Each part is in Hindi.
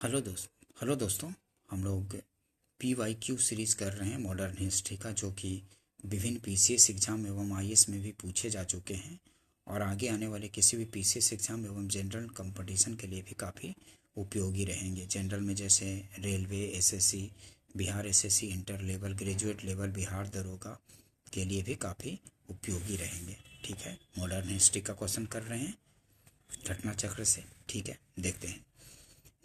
हेलो दोस्तों। हम लोग PYQ सीरीज़ कर रहे हैं मॉडर्न हिस्ट्री का, जो कि विभिन्न PCS एग्ज़ाम एवं IAS में भी पूछे जा चुके हैं और आगे आने वाले किसी भी PCS एग्ज़ाम एवं जनरल कंपटीशन के लिए भी काफ़ी उपयोगी रहेंगे। जनरल में जैसे railway, SSC, Bihar SSC, inter level, graduate level, Bihar दरोगा के लिए भी काफ़ी उपयोगी रहेंगे। ठीक है, मॉडर्न हिस्ट्री का क्वेश्चन कर रहे हैं घटना चक्र से। ठीक है, देखते हैं।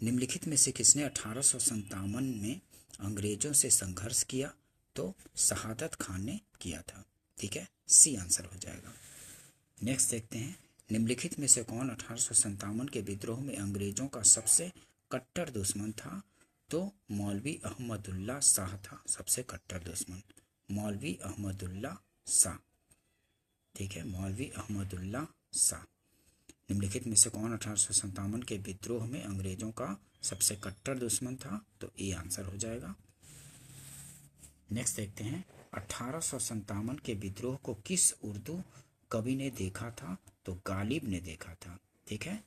निम्नलिखित में से किसने 1857 में अंग्रेजों से संघर्ष किया? तो शहादत खान ने किया था। ठीक है, सी आंसर हो जाएगा। नेक्स्ट देखते हैं। निम्नलिखित में से कौन 1857 के विद्रोह में अंग्रेजों का सबसे कट्टर दुश्मन था? तो मौलवी अहमदुल्ला शाह था सबसे कट्टर दुश्मन, मौलवी अहमदुल्ला शाह। ठीक है, मौलवी अहमदुल्ला शाह। निम्नलिखित में से कौन 1857 के विद्रोह में अंग्रेजों का सबसे कट्टर दुश्मन था? तो ए आंसर हो जाएगा। नेक्स्ट देखते हैं। 1857 के विद्रोह को किस उर्दू कवि ने देखा था? तो गालिब ने देखा था। ठीक है,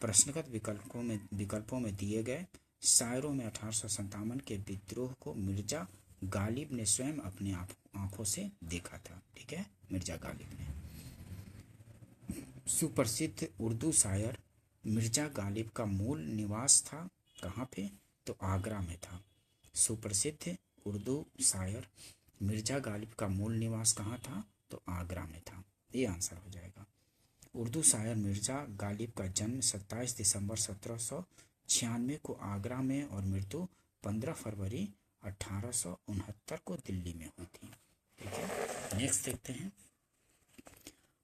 प्रश्नगत विकल्पों में दिए गए शायरों में 1857 के विद्रोह को मिर्जा गालिब ने स्वयं अपने आंखों से देखा था। ठीक है, मिर्जा गालिब ने। सुप्रसिद्ध उर्दू शायर मिर्जा गालिब का मूल निवास था कहाँ पे? तो आगरा में था। सुप्रसिद्ध उर्दू शायर मिर्जा गालिब का मूल निवास कहाँ था? तो आगरा में था। ये आंसर हो जाएगा। उर्दू शायर मिर्जा गालिब का जन्म 27 दिसंबर 1796 को आगरा में और मृत्यु 15 फरवरी 1869 को दिल्ली में हुई थी। ठीक है, नेक्स्ट देखते हैं।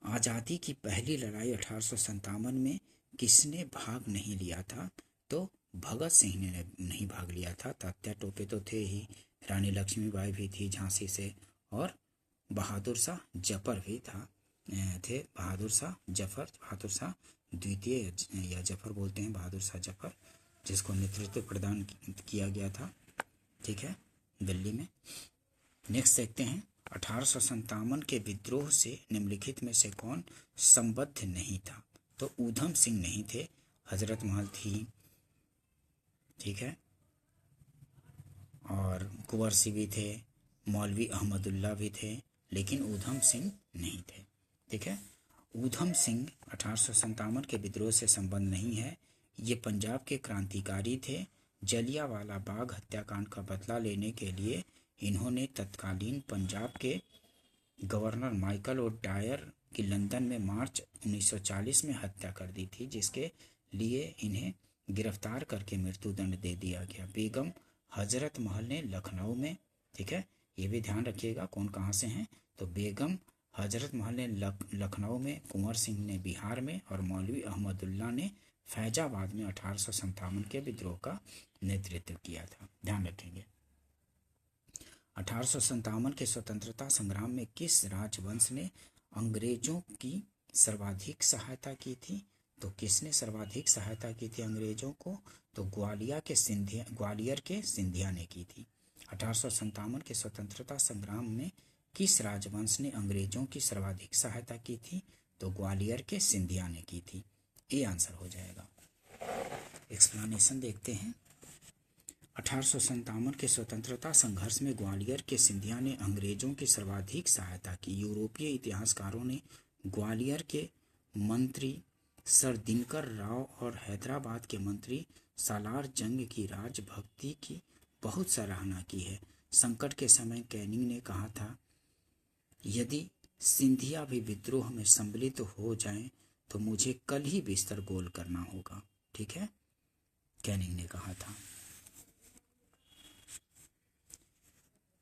आज़ादी की पहली लड़ाई 1857 में किसने भाग नहीं लिया था? तो भगत सिंह ने नहीं भाग लिया था। तात्या टोपे तो थे ही, रानी लक्ष्मीबाई भी थी झांसी से, और बहादुर शाह जफर भी थे। बहादुर शाह द्वितीय या जफर बोलते हैं, बहादुर शाह जफर, जिसको नेतृत्व प्रदान किया गया था। ठीक है, दिल्ली में। नेक्स्ट देखते हैं। 1857 के विद्रोह से निम्नलिखित में से कौन संबद्ध नहीं था? तो ऊधम सिंह नहीं थे, हजरत महल थी। ठीक है, और कुंवर सिंह भी थे, मौलवी अहमदुल्ला भी थे, लेकिन ऊधम सिंह नहीं थे। ठीक है, ऊधम सिंह 1857 के विद्रोह से संबंध नहीं है। ये पंजाब के क्रांतिकारी थे। जलियांवाला बाग हत्याकांड का बदला लेने के लिए इन्होंने तत्कालीन पंजाब के गवर्नर माइकल ओ डायर की लंदन में मार्च 1940 में हत्या कर दी थी, जिसके लिए इन्हें गिरफ्तार करके मृत्युदंड दे दिया गया। बेगम हजरत महल ने लखनऊ में, ठीक है, ये भी ध्यान रखिएगा कौन कहाँ से हैं। तो बेगम हजरत महल ने लखनऊ में, कुंवर सिंह ने बिहार में, और मौलवी अहमदुल्ला ने फैजाबाद में 1857 के विद्रोह का नेतृत्व किया था। ध्यान रखेंगे। 1857 के स्वतंत्रता संग्राम में किस राजवंश ने अंग्रेजों की सर्वाधिक सहायता की थी? तो किसने सर्वाधिक सहायता की थी अंग्रेजों को? तो ग्वालियर के सिंधिया ने की थी। 1857 के स्वतंत्रता संग्राम में किस राजवंश ने अंग्रेजों की सर्वाधिक सहायता की थी? तो ग्वालियर के सिंधिया ने की थी। ये आंसर हो जाएगा। एक्सप्लेनेशन देखते हैं। 1857 के स्वतंत्रता संघर्ष में ग्वालियर के सिंधिया ने अंग्रेजों की सर्वाधिक सहायता की। यूरोपीय इतिहासकारों ने ग्वालियर के मंत्री सर दिनकर राव और हैदराबाद के मंत्री सालार जंग की राजभक्ति की बहुत सराहना की है। संकट के समय कैनिंग ने कहा था, यदि सिंधिया भी विद्रोह में सम्मिलित हो जाएं तो मुझे कल ही बिस्तर गोल करना होगा। ठीक है, कैनिंग ने कहा था।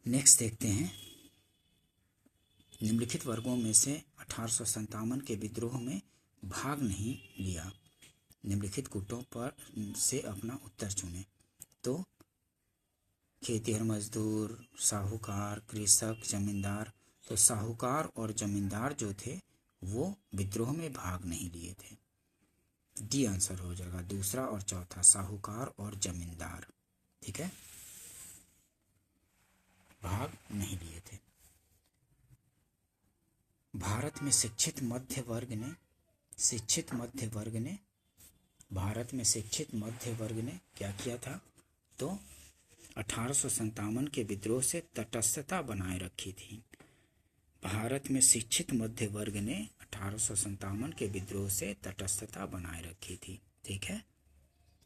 नेक्स्ट देखते हैं। निम्नलिखित वर्गों में से 1857 के विद्रोह में भाग नहीं लिया, निम्नलिखित गुटों पर से अपना उत्तर चुनें। तो खेतिहर मजदूर, साहूकार, कृषक, जमींदार। तो साहूकार और जमींदार जो थे वो विद्रोह में भाग नहीं लिए थे। डी आंसर हो जाएगा, दूसरा और चौथा, साहूकार और जमींदार। ठीक है, भाग नहीं लिए थे। भारत में शिक्षित मध्य वर्ग ने भारत में शिक्षित मध्य वर्ग ने क्या किया था, तो 1857 के विद्रोह से तटस्थता बनाए रखी थी। भारत में शिक्षित मध्य वर्ग ने 1857 के विद्रोह से तटस्थता बनाए रखी थी। ठीक है,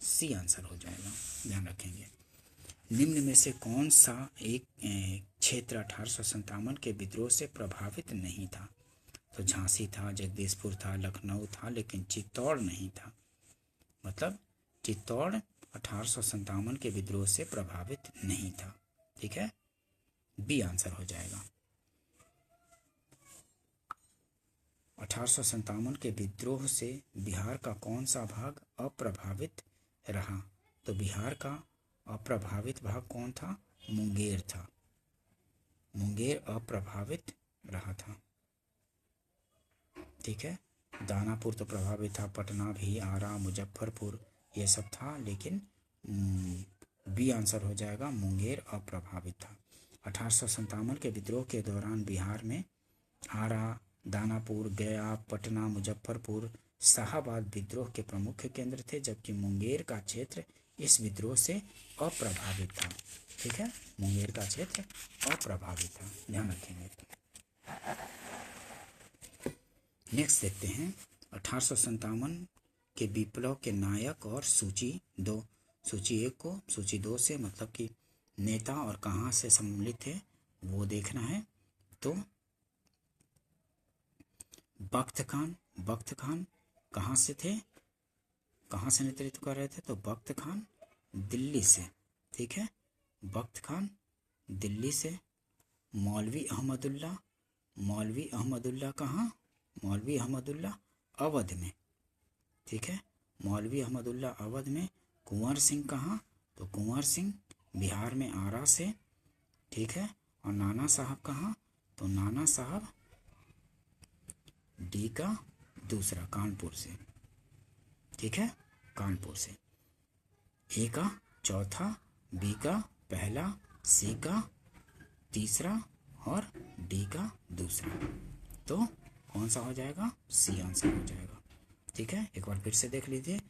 सी आंसर हो जाएगा, ध्यान रखेंगे। निम्न में से कौन सा एक क्षेत्र 1857 के विद्रोह से प्रभावित नहीं था, तो झांसी था, जगदीशपुर था, लखनऊ था, लेकिन चित्तौड़ नहीं था। मतलब चित्तौड़ 1857 के विद्रोह से प्रभावित नहीं था। ठीक है, बी आंसर हो जाएगा। 1857 के विद्रोह से बिहार का कौन सा भाग अप्रभावित रहा, तो बिहार का अप्रभावित भाग कौन था, मुंगेर था। मुंगेर अप्रभावित रहा था। ठीक है, दानापुर तो प्रभावित था, पटना भी, आरा, मुजफ्फरपुर ये सब था, लेकिन बी आंसर हो जाएगा, मुंगेर अप्रभावित था। 1857 के विद्रोह के दौरान बिहार में आरा, दानापुर, गया, पटना, मुजफ्फरपुर, शाहाबाद विद्रोह के प्रमुख केंद्र थे, जबकि मुंगेर का क्षेत्र इस विद्रोह से अप्रभावित था। ठीक है, मुंगेर का क्षेत्र अप्रभावित था, ध्यान रखेंगे। नेक्स्ट देखते हैं 1857 के विप्लव के नायक और सूची 2। सूची 1 को सूची 2 से मतलब कि नेता और कहाँ से सम्मिलित थे वो देखना है। तो बख्त खान कहाँ से थे, कहाँ से नेतृत्व कर रहे थे, तो बख्त खान दिल्ली से। ठीक है, बख्त खान दिल्ली से। मौलवी अहमदुल्ला कहाँ, मौलवी अहमदुल्ला अवध में। ठीक है, मौलवी अहमदुल्ला अवध में। कुंवर सिंह कहाँ, तो कुंवर सिंह बिहार में आरा से। ठीक है, और नाना साहब कहाँ, तो नाना साहब डी का दूसरा कानपुर से। ठीक है, कानपुर से। ए का चौथा, बी का पहला, सी का तीसरा और डी का दूसरा। तो कौन सा हो जाएगा, सी आंसर हो जाएगा। ठीक है, एक बार फिर से देख लीजिए।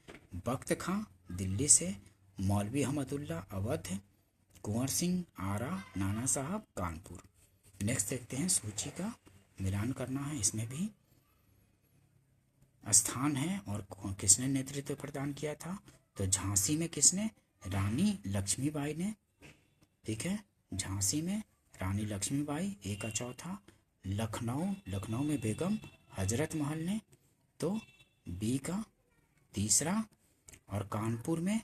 बख्त खां दिल्ली से, मौलवी अहमदुल्ला अवध, कुंवर सिंह आरा, नाना साहब कानपुर। नेक्स्ट देखते हैं, सूची का मिलान करना है। इसमें भी स्थान है और किसने नेतृत्व प्रदान किया था, तो झांसी में किसने, रानी लक्ष्मीबाई ने। ठीक है, झांसी में रानी लक्ष्मीबाई, ए का चौथा। लखनऊ में बेगम हजरत महल ने, तो बी का तीसरा। और कानपुर में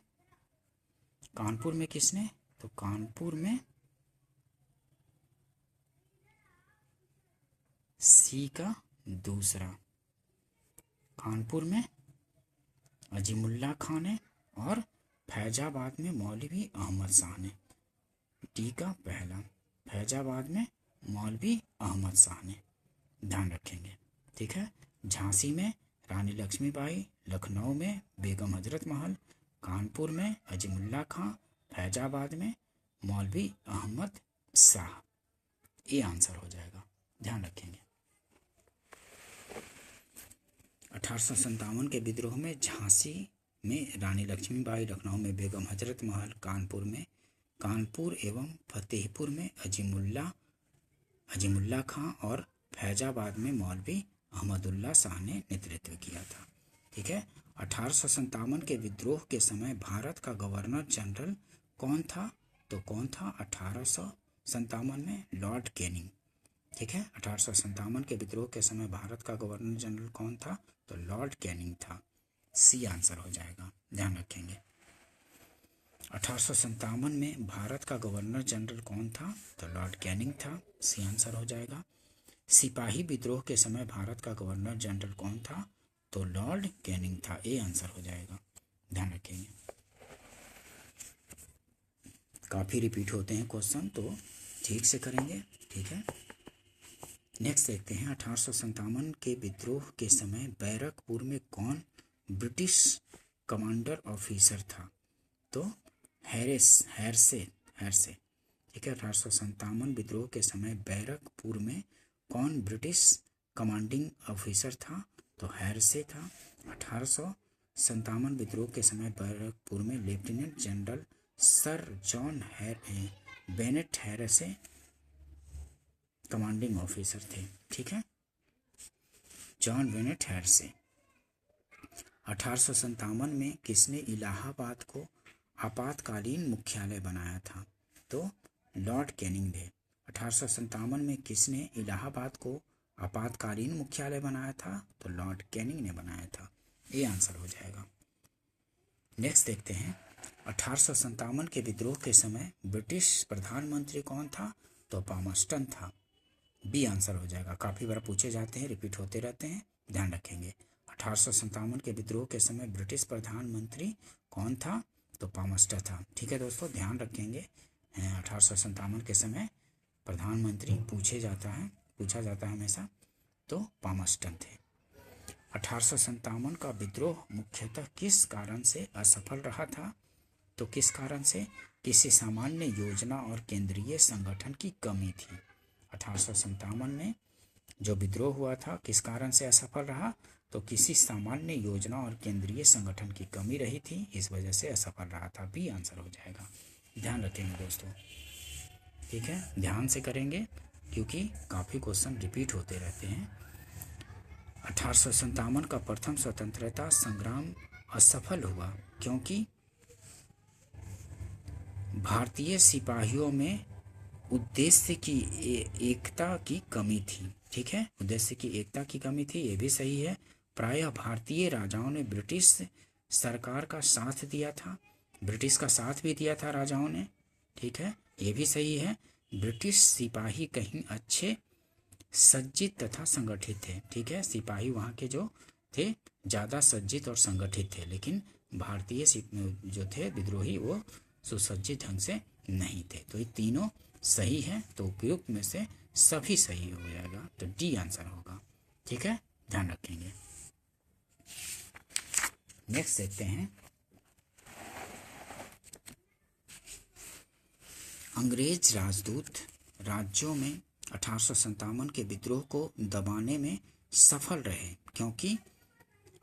किसने, तो कानपुर में सी का दूसरा। कानपुर में अजीमुल्ला खान ने और फैजाबाद में मौलवी अहमद शाह ने। डी का पहला, फैजाबाद में मौलवी अहमद शाह ने, ध्यान रखेंगे। ठीक है, झांसी में रानी लक्ष्मीबाई, लखनऊ में बेगम हजरत महल, कानपुर में अजीमुल्ला खां, फैजाबाद में मौलवी अहमद शाह। ये आंसर हो जाएगा, ध्यान रखेंगे। 1857 के विद्रोह में झांसी में रानी लक्ष्मीबाई, लखनऊ में बेगम हजरत महल, कानपुर एवं फतेहपुर में अजीमुल्ला खां और फैजाबाद में मौलवी अहमदुल्ला शाह ने नेतृत्व किया था। ठीक है, 1857 के विद्रोह के समय भारत का गवर्नर जनरल कौन था, तो कौन था 1857 में, लॉर्ड कैनिंग। ठीक है, 1857 के विद्रोह के समय भारत का गवर्नर जनरल कौन था, तो लॉर्ड कैनिंग था। सी आंसर हो जाएगा, ध्यान रखेंगे। 1857 में भारत का गवर्नर जनरल कौन था, तो लॉर्ड कैनिंग था। सी आंसर हो जाएगा। सिपाही विद्रोह के समय भारत का गवर्नर जनरल कौन था, तो लॉर्ड कैनिंग था। ए आंसर हो जाएगा, ध्यान रखेंगे। काफ़ी रिपीट होते हैं क्वेश्चन, तो ठीक से करेंगे। ठीक है, नेक्स्ट देखते हैं 1857 के विद्रोह के समय बैरकपुर में कौन ब्रिटिश कमांडर ऑफिसर था, तो हैरसे। ठीक है, 1857 विद्रोह के समय बैरकपुर में कौन ब्रिटिश कमांडिंग ऑफिसर था, तो हैरसे था। 57 विद्रोह के समय बैरकपुर में lieutenant general sir John Bennett Harris commanding officer थे। ठीक है, जॉन बेनेट हैरिस। 1857 में किसने इलाहाबाद को आपातकालीन मुख्यालय बनाया था? तो लॉर्ड कैनिंग ने। 1857 में किसने इलाहाबाद को आपातकालीन मुख्यालय बनाया था? तो लॉर्ड कैनिंग ने बनाया था। ये आंसर हो जाएगा। नेक्स्ट देखते हैं, 1857 के विद्रोह के समय ब्रिटिश प्रधानमंत्री कौन था? तो पामस्टन था। बी आंसर हो जाएगा। काफ़ी बार पूछे जाते हैं, रिपीट होते रहते हैं, ध्यान रखेंगे। 1857 के विद्रोह के समय ब्रिटिश प्रधानमंत्री कौन था? तो पामस्टन था। ठीक है दोस्तों, ध्यान रखेंगे। 1857 के समय प्रधानमंत्री पूछा जाता है हमेशा, तो पामस्टन थे। 1857 का विद्रोह मुख्यतः किस कारण से असफल रहा था? तो किस कारण से? किसी सामान्य योजना और केंद्रीय संगठन की कमी थी। 1857 में जो विद्रोह हुआ था किस कारण से असफल रहा? तो किसी सामान्य योजना और केंद्रीय संगठन की कमी रही थी, इस वजह से असफल रहा था। बी आंसर हो जाएगा। ध्यान रखेंगे दोस्तों। ठीक है, ध्यान से करेंगे क्योंकि काफ़ी क्वेश्चन रिपीट होते रहते हैं। 1857 का प्रथम स्वतंत्रता संग्राम असफल हुआ क्योंकि भारतीय सिपाहियों में उद्देश्य की एकता की कमी थी। ठीक है, उद्देश्य की एकता की कमी थी, ये भी सही है। प्रायः भारतीय राजाओं ने ब्रिटिश सरकार का साथ दिया था, ब्रिटिश का साथ भी दिया था राजाओं ने। ठीक है, ये भी सही है। ब्रिटिश सिपाही कहीं अच्छे सज्जित तथा संगठित थे। ठीक है, सिपाही वहाँ के जो थे ज़्यादा सज्जित और संगठित थे, लेकिन भारतीय जो थे विद्रोही वो सुसज्जित ढंग से नहीं थे। तो ये तीनों सही है, तो उपयुक्त में से सभी सही हो जाएगा, तो डी आंसर होगा। ठीक है, ध्यान रखेंगे। नेक्स्ट देखते हैं, अंग्रेज राजदूत राज्यों में 1857 के विद्रोह को दबाने में सफल रहे क्योंकि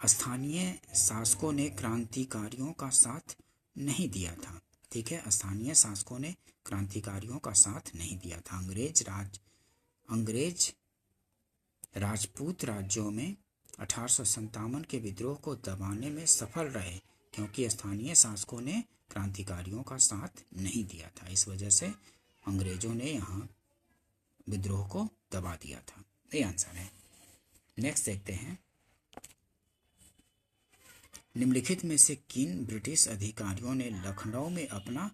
स्थानीय शासकों ने क्रांतिकारियों का साथ नहीं दिया था। ठीक है, स्थानीय शासकों ने क्रांतिकारियों का साथ नहीं दिया था। अंग्रेज राजपूत राज्यों में 1857 के विद्रोह को दबाने में सफल रहे क्योंकि स्थानीय शासकों ने क्रांतिकारियों का साथ नहीं दिया था, इस वजह से अंग्रेजों ने यहाँ विद्रोह को दबा दिया था। ये आंसर है। नेक्स्ट देखते हैं, निम्नलिखित में से किन ब्रिटिश अधिकारियों ने लखनऊ में अपना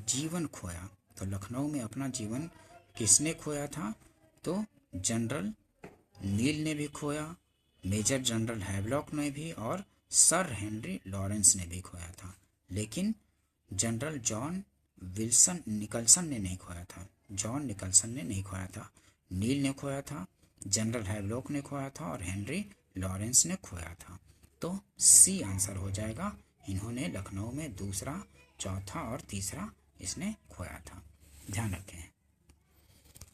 जीवन खोया? तो लखनऊ में अपना जीवन किसने खोया था? तो जनरल नील ने भी खोया, मेजर जनरल हैवलॉक ने भी, और सर हेनरी लॉरेंस ने भी खोया था, लेकिन जनरल जॉन निकल्सन ने नहीं खोया था। जॉन निकल्सन ने नहीं खोया था, नील ने खोया था, जनरल हैवलॉक ने खोया था और हेनरी लॉरेंस ने खोया था। तो सी आंसर हो जाएगा। इन्होंने लखनऊ में दूसरा, चौथा और तीसरा इसने खोया था। ध्यान रखें।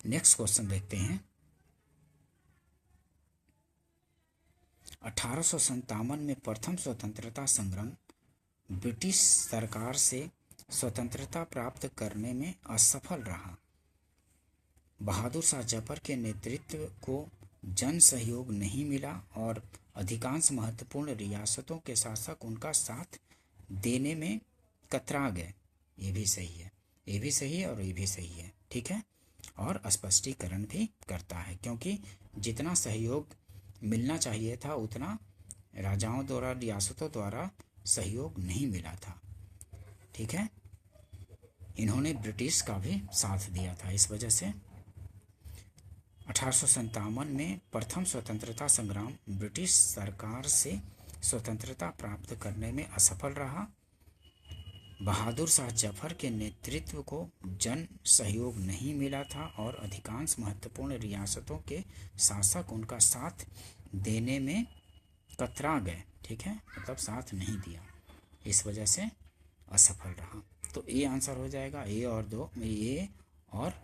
नेक्स्ट क्वेश्चन देखते हैं, 1857 में प्रथम स्वतंत्रता संग्राम ब्रिटिश सरकार से स्वतंत्रता प्राप्त करने में असफल रहा। बहादुर शाह जफर के नेतृत्व को जन सहयोग नहीं मिला और अधिकांश महत्वपूर्ण रियासतों के शासक उनका साथ देने में कतरा गए। ये भी सही है, ये भी सही है और ये भी सही है। ठीक है, और स्पष्टीकरण भी करता है क्योंकि जितना सहयोग मिलना चाहिए था उतना राजाओं द्वारा, रियासतों द्वारा सहयोग नहीं मिला था। ठीक है, इन्होंने ब्रिटिश का भी साथ दिया था, इस वजह से 1857 में प्रथम स्वतंत्रता संग्राम ब्रिटिश सरकार से स्वतंत्रता प्राप्त करने में असफल रहा। बहादुर शाह जफर के नेतृत्व को जन सहयोग नहीं मिला था और अधिकांश महत्वपूर्ण रियासतों के शासक उनका साथ देने में कतरा गए। ठीक है, मतलब साथ नहीं दिया, इस वजह से असफल रहा। तो ए आंसर हो जाएगा। ए और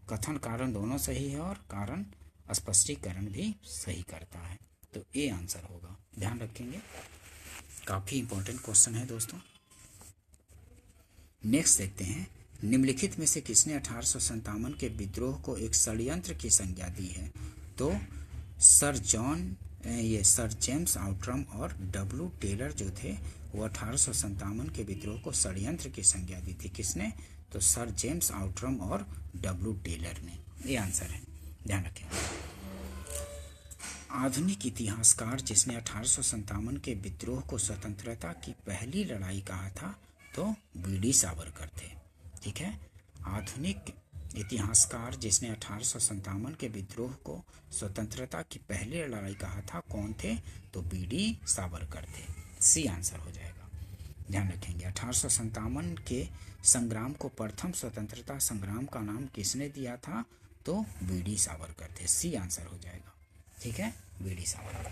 कथन कारण दोनों सही है और कारण स्पष्टीकरण भी सही करता है, तो ए आंसर होगा। ध्यान रखेंगे। काफ़ी इंपॉर्टेंट क्वेश्चन है दोस्तों। नेक्स्ट देखते हैं, निम्नलिखित में से किसने 1857 के विद्रोह को एक षड्यंत्र की संज्ञा दी है? तो सर जेम्स आउट्रम और डब्ल्यू टेलर जो थे वो 1857 के विद्रोह को षड्यंत्र की संज्ञा दी थी। किसने? तो सर जेम्स आउट्रम और डब्ल्यू टेलर ने। ये आंसर है, ध्यान रखें। आधुनिक इतिहासकार जिसने 1857 के विद्रोह को स्वतंत्रता की पहली लड़ाई कहा था तो बीडी सावरकर थे। ठीक है, आधुनिक इतिहासकार जिसने 1857 के विद्रोह को स्वतंत्रता की पहली लड़ाई कहा था कौन थे? तो बीडी सावरकर थे। सी आंसर हो जाएगा, ध्यान रखेंगे। 1857 के संग्राम को प्रथम स्वतंत्रता संग्राम का नाम किसने दिया था? तो बीडी सावरकर थे। सी आंसर हो जाएगा। ठीक है, बीडी सावरकर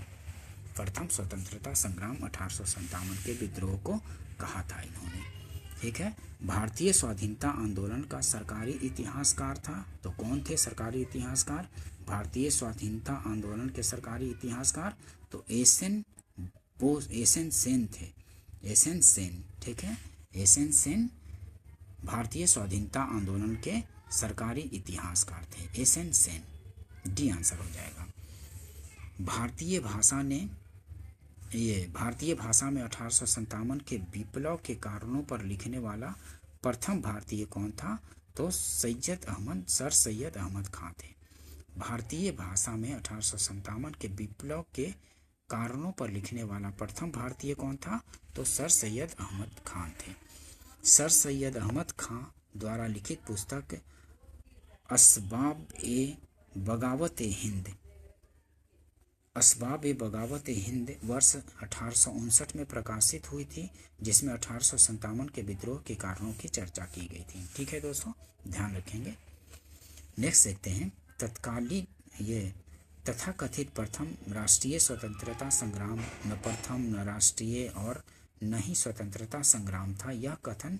प्रथम स्वतंत्रता संग्राम 1857 के विद्रोह को कहा था इन्होंने। ठीक है, भारतीय स्वाधीनता आंदोलन का सरकारी इतिहासकार था तो कौन थे सरकारी इतिहासकार? भारतीय स्वाधीनता आंदोलन के सरकारी इतिहासकार तो एसएन सेन थे। एसएन सेन, ठीक है, एसएन सेन भारतीय स्वाधीनता आंदोलन के सरकारी इतिहासकार थे, एसएन सेन। डी आंसर हो जाएगा। भारतीय भाषा में 1857 के विप्लव के कारणों पर लिखने वाला प्रथम भारतीय कौन था? तो सर सैयद अहमद खां थे। भारतीय भाषा में 1857 के विप्लव के कारणों पर लिखने वाला प्रथम भारतीय कौन था? तो सर सैयद अहमद खान थे। सर सैयद अहमद खां द्वारा लिखित पुस्तक असबाब ए बगावत हिंद वर्ष 1859 में प्रकाशित हुई थी, जिसमें 1857 के विद्रोह के कारणों की चर्चा की गई थी। ठीक है दोस्तों, ध्यान रखेंगे। नेक्स्ट देखते हैं, तथाकथित प्रथम राष्ट्रीय स्वतंत्रता संग्राम न प्रथम न राष्ट्रीय और न ही स्वतंत्रता संग्राम था। यह कथन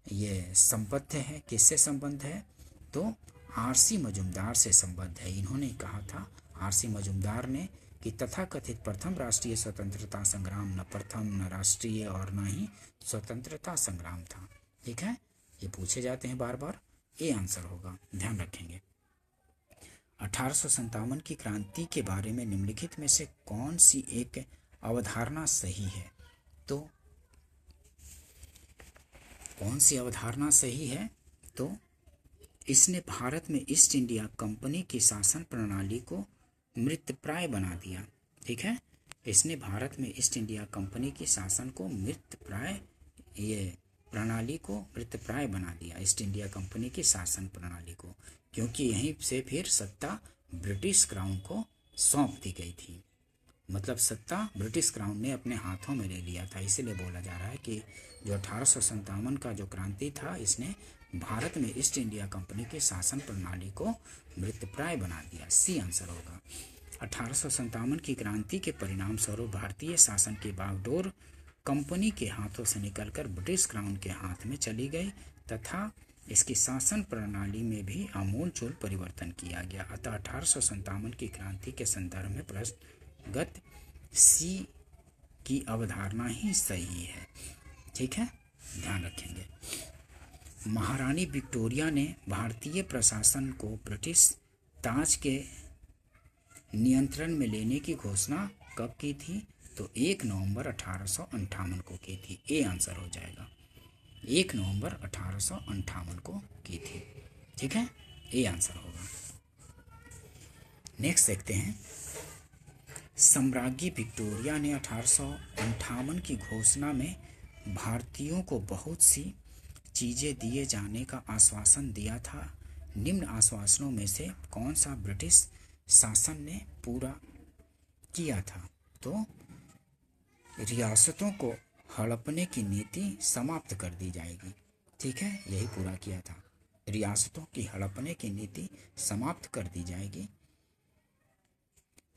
ये संबद्ध है, किससे संबद्ध है? तो आरसी मजूमदार से संबद्ध है। इन्होंने कहा था, आरसी मजूमदार ने, कि तथाकथित प्रथम राष्ट्रीय स्वतंत्रता संग्राम न प्रथम न राष्ट्रीय और न ही स्वतंत्रता संग्राम था। ठीक है, ये पूछे जाते हैं बार बार। ये आंसर होगा, ध्यान रखेंगे। 1857 की क्रांति के बारे में निम्नलिखित में से कौन सी एक अवधारणा सही है? तो कौन सी अवधारणा सही है? तो इसने भारत में ईस्ट इंडिया कंपनी की शासन प्रणाली को मृतप्राय बना दिया। ठीक है, इसने भारत में ईस्ट इंडिया कंपनी की शासन को मृतप्राय बना दिया, ईस्ट इंडिया कंपनी की शासन प्रणाली को, क्योंकि यहीं से फिर सत्ता ब्रिटिश क्राउन को सौंप दी गई थी। मतलब सत्ता ब्रिटिश क्राउन ने अपने हाथों में ले लिया था। इसीलिए बोला जा रहा है कि जो 1857 का जो क्रांति था, इसने भारत में ईस्ट इंडिया कंपनी की शासन प्रणाली को मृतप्राय बना दिया। सी आंसर होगा। 1857 की क्रांति के परिणाम स्वरूप भारतीय शासन की बागडोर कंपनी के हाथों से निकलकर ब्रिटिश क्राउन के हाथ में चली गई तथा इसकी शासन प्रणाली में भी आमूलचूल परिवर्तन किया गया। अतः 1857 की क्रांति के संदर्भ में प्रश्नगत सी की अवधारणा ही सही है। ठीक है, ध्यान रखेंगे। महारानी विक्टोरिया ने भारतीय प्रशासन को ब्रिटिश ताज के नियंत्रण में लेने की घोषणा कब की थी? तो 1 नवंबर 1858 को की थी। ए आंसर हो जाएगा, 1 नवंबर 1858 को की थी। ठीक है, ए आंसर होगा। नेक्स्ट देखते हैं, सम्राज्ञी विक्टोरिया ने 1858 की घोषणा में भारतीयों को बहुत सी चीज़ें दिए जाने का आश्वासन दिया था। निम्न आश्वासनों में से कौन सा ब्रिटिश शासन ने पूरा किया था? तो रियासतों को हड़पने की नीति समाप्त कर दी जाएगी। ठीक है, यही पूरा किया था। रियासतों की हड़पने की नीति समाप्त कर दी जाएगी।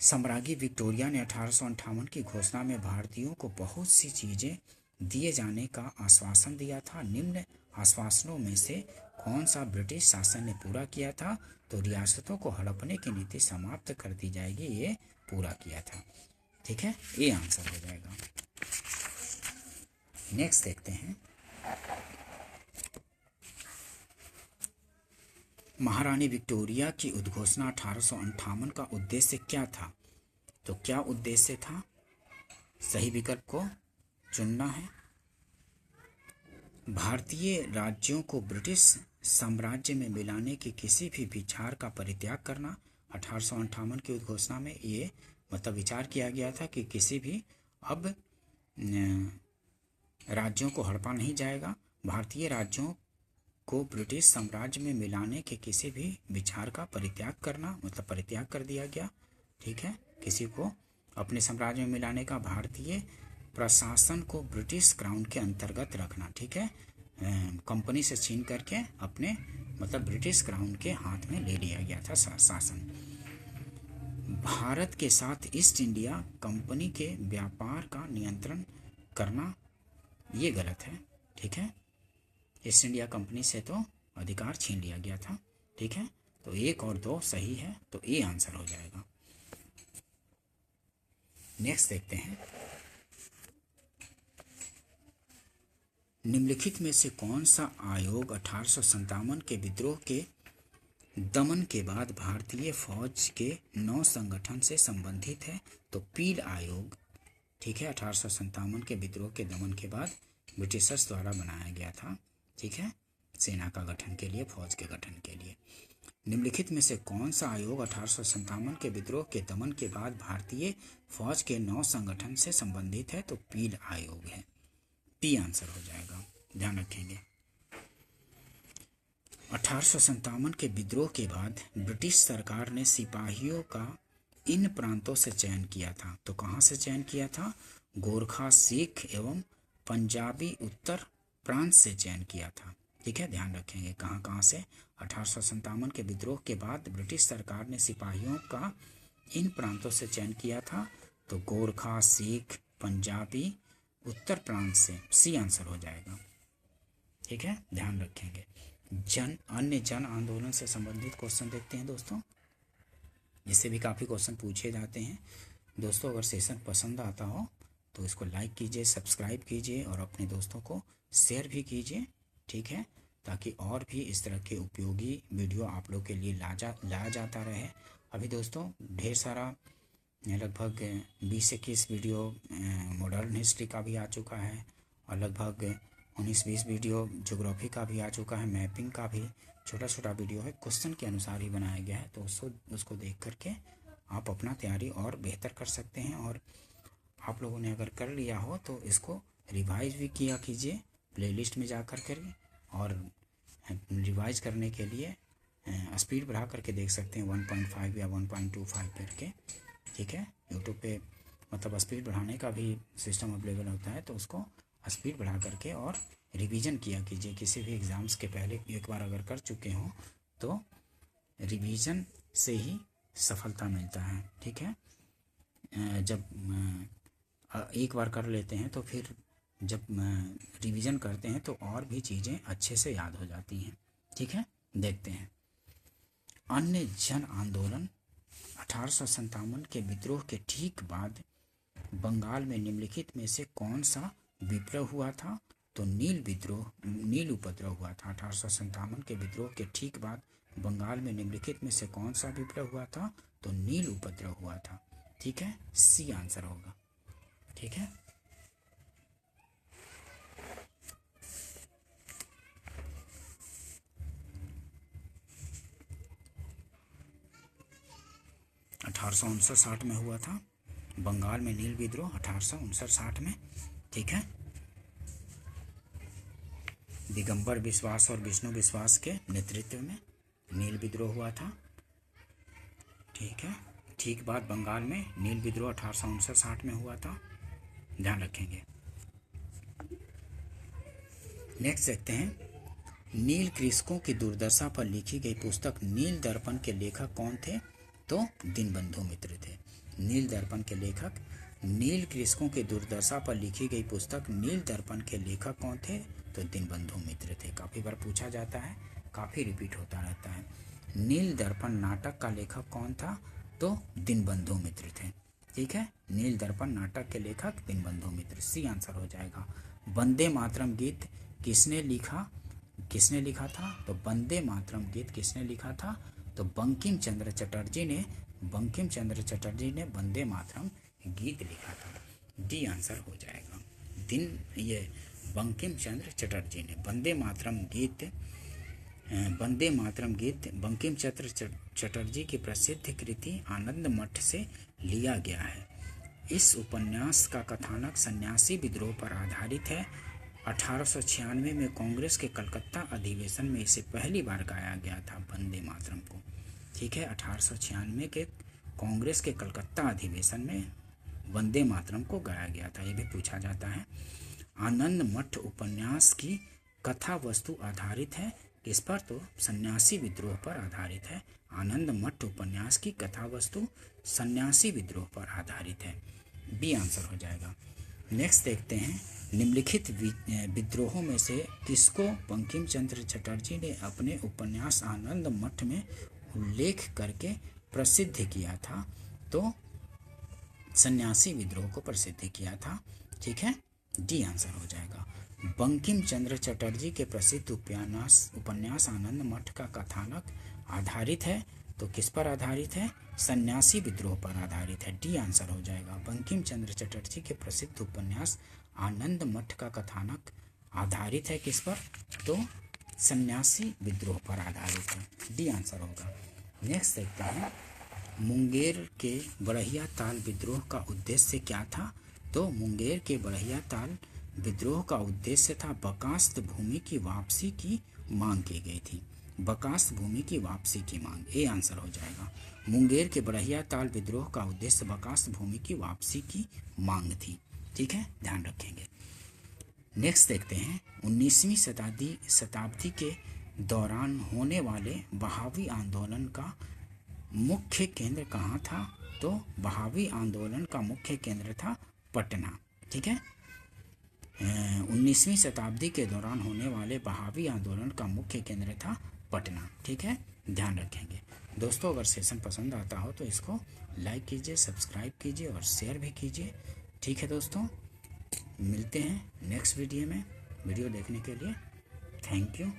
सम्राज्ञी विक्टोरिया ने 1858 की घोषणा में भारतीयों को बहुत सी चीज़ें दिए जाने का आश्वासन दिया था। निम्न आश्वासनों में से कौन सा ब्रिटिश शासन ने पूरा किया था? तो रियासतों को हड़पने की नीति समाप्त कर दी जाएगी, ये पूरा किया था। ठीक है, ये आंसर हो जाएगा। नेक्स्ट देखते हैं, महारानी विक्टोरिया की उद्घोषणा 1858 का उद्देश्य क्या था? तो क्या उद्देश्य था? सही विकल्प को चुनना है। भारतीय राज्यों को ब्रिटिश साम्राज्य में मिलाने के किसी भी विचार का परित्याग करना। 1858 की उद्घोषणा में ये मतलब विचार किया गया था कि किसी भी अब राज्यों को हड़पा नहीं जाएगा। भारतीय राज्यों को ब्रिटिश साम्राज्य में मिलाने के किसी भी विचार का परित्याग करना, मतलब परित्याग कर दिया गया। ठीक है, किसी को अपने साम्राज्य में मिलाने का, भारतीय प्रशासन को ब्रिटिश क्राउन के अंतर्गत रखना। ठीक है, कंपनी से छीन करके अपने मतलब ब्रिटिश क्राउन के हाथ में ले लिया गया था शासन। भारत के साथ ईस्ट इंडिया कंपनी के व्यापार का नियंत्रण करना, ये गलत है। ठीक है, ईस्ट इंडिया कंपनी से तो अधिकार छीन लिया गया था। ठीक है, तो 1 और 2 सही है, तो ये आंसर हो जाएगा। नेक्स्ट देखते हैं, निम्नलिखित में से कौन सा आयोग 1857 के विद्रोह के दमन के बाद भारतीय फौज के 9 संगठन से संबंधित है? तो पील आयोग। ठीक है, 1857 के विद्रोह के दमन के बाद ब्रिटिशर्स द्वारा बनाया गया था। ठीक है, सेना का गठन के लिए, फौज के गठन के लिए। निम्नलिखित में से कौन सा आयोग 1857 के विद्रोह के दमन के बाद भारतीय फौज के 9 संगठन से संबंधित है? तो पील आयोग है, पी आंसर हो जाएगा, ध्यान रखेंगे। 1857 के विद्रोह के बाद ब्रिटिश सरकार ने सिपाहियों का इन प्रांतों से चयन किया था। तो कहाँ से चयन किया था? गोरखा, सिख एवं पंजाबी उत्तर प्रांत से चयन किया था। ठीक है, ध्यान रखेंगे कहाँ कहाँ से। 1857 के विद्रोह के बाद ब्रिटिश सरकार ने सिपाहियों का इन प्रांतों से चयन किया था। तो गोरखा, सिख, पंजाबी, उत्तर प्रांत से, सी आंसर हो जाएगा। ठीक है, ध्यान रखेंगे। अन्य जन आंदोलन से संबंधित क्वेश्चन देखते हैं दोस्तों, जिससे भी काफ़ी क्वेश्चन पूछे जाते हैं। दोस्तों, अगर सेशन पसंद आता हो तो इसको लाइक कीजिए, सब्सक्राइब कीजिए और अपने दोस्तों को शेयर भी कीजिए। ठीक है, ताकि और भी इस तरह के उपयोगी वीडियो आप लोग के लिए लाया जाता रहे। अभी दोस्तों ढेर सारा लगभग 20-21 वीडियो मॉडर्न हिस्ट्री का भी आ चुका है और लगभग 19-20 वीडियो ज्योग्राफी का भी आ चुका है, मैपिंग का भी छोटा छोटा वीडियो है, क्वेश्चन के अनुसार ही बनाया गया है। तो उसको देख करके आप अपना तैयारी और बेहतर कर सकते हैं। और आप लोगों ने अगर कर लिया हो तो इसको रिवाइज भी किया कीजिए प्लेलिस्ट में जा कर और रिवाइज करने के लिए स्पीड बढ़ा करके देख सकते हैं 1.5 या 1.25 करके। ठीक है, यूट्यूब पे मतलब स्पीड बढ़ाने का भी सिस्टम अवेलेबल होता है, तो उसको स्पीड बढ़ा करके और रिवीजन किया कीजिए। किसी भी एग्ज़ाम्स के पहले एक बार अगर कर चुके हों तो रिवीजन से ही सफलता मिलता है। ठीक है, जब एक बार कर लेते हैं तो फिर जब रिवीजन करते हैं तो और भी चीज़ें अच्छे से याद हो जाती हैं। ठीक है, देखते हैं अन्य जन आंदोलन। 1857 के विद्रोह के ठीक बाद बंगाल में निम्नलिखित में से कौन सा विप्लव हुआ था? तो नील उपद्रव हुआ था। 1857 के विद्रोह के ठीक बाद बंगाल में निम्नलिखित में से कौन सा विप्लव हुआ था? तो नील उपद्रव हुआ था। ठीक है, सी आंसर होगा। ठीक है, (1859-60) में हुआ था बंगाल में नील विद्रोह, 1859-60 में। ठीक है, दिगंबर विश्वास और विष्णु विश्वास के नेतृत्व में नील विद्रोह हुआ था। ठीक है, ठीक बाद बंगाल में नील विद्रोह 1859-60 में हुआ था, ध्यान रखेंगे। नेक्स्ट देखते हैं, नील कृषकों की दुर्दशा पर लिखी गई पुस्तक नील दर्पण के लेखक कौन थे? तो दीनबंधु मित्र थे। नील दर्पण के लेखक। नील कृषकों की दुर्दशा पर लिखी गई पुस्तक नील दर्पण के लेखक कौन थे? तो दीनबंधु मित्र थे। काफ़ी बार पूछा जाता है, काफ़ी रिपीट होता रहता है। नील दर्पण नाटक का लेखक कौन था? तो दीनबंधु मित्र थे। ठीक है, नील दर्पण नाटक के लेखक दीनबंधु मित्र, सी आंसर हो जाएगा। वंदे मातरम गीत किसने लिखा था? तो वंदे मातरम गीत किसने लिखा था? तो बंकिम चंद्र चटर्जी ने वंदे मातरम गीत लिखा था। डी आंसर हो जाएगा। ये बंकिम चंद्र चटर्जी ने वंदे मातरम गीत बंकिम चंद्र चटर्जी की प्रसिद्ध कृति आनंद मठ से लिया गया है। इस उपन्यास का कथानक सन्यासी विद्रोह पर आधारित है। 1896 में कांग्रेस के कलकत्ता अधिवेशन में इसे पहली बार गाया गया था, वंदे मातरम को। ठीक है, 1896 के कांग्रेस के कलकत्ता अधिवेशन में वंदे मातरम को गाया गया था। ये भी पूछा जाता है। आनंद मठ उपन्यास की कथा वस्तु आधारित है किस पर? तो सन्यासी विद्रोह पर आधारित है। आनंद मठ उपन्यास की कथा वस्तु सन्यासी विद्रोह पर आधारित है। बी आंसर हो जाएगा। नेक्स्ट देखते हैं, निम्नलिखित विद्रोहों में से किसको बंकिम चंद्र चटर्जी ने अपने उपन्यास आनंद मठ में उल्लेख करके प्रसिद्ध किया था? तो सन्यासी विद्रोह को प्रसिद्ध किया था। ठीक है, डी आंसर हो जाएगा। बंकिम चंद्र चटर्जी के प्रसिद्ध उपन्यास आनंद मठ का कथानक आधारित है, तो किस पर आधारित है? सन्यासी विद्रोह पर आधारित है। डी आंसर हो जाएगा। बंकिम चंद्र चटर्जी के प्रसिद्ध उपन्यास आनंद मठ का कथानक आधारित है किस पर? तो सन्यासी विद्रोह पर आधारित है। डी आंसर होगा। नेक्स्ट देखते हैं, मुंगेर के बढ़िया ताल विद्रोह का उद्देश्य क्या था? तो मुंगेर के बढ़िया ताल विद्रोह का उद्देश्य था बकास्त भूमि की वापसी की मांग की गई थी। बकास्त भूमि की वापसी की मांग, ए आंसर हो जाएगा। मुंगेर के बढ़िया ताल विद्रोह का उद्देश्य बकास्त भूमि की वापसी की मांग थी। ठीक है, ध्यान रखेंगे। नेक्स्ट देखते हैं, 19वीं शताब्दी के दौरान होने वाले बहावी आंदोलन का मुख्य केंद्र कहाँ था? तो बहावी आंदोलन का मुख्य केंद्र था पटना। ठीक है, 19वीं शताब्दी के दौरान होने वाले बहावी आंदोलन का मुख्य केंद्र था पटना। ठीक है, ध्यान रखेंगे। दोस्तों, अगर सेशन पसंद आता हो तो इसको लाइक कीजिए, सब्सक्राइब कीजिए और शेयर भी कीजिए। ठीक है दोस्तों, मिलते हैं नेक्स्ट वीडियो में। वीडियो देखने के लिए थैंक यू।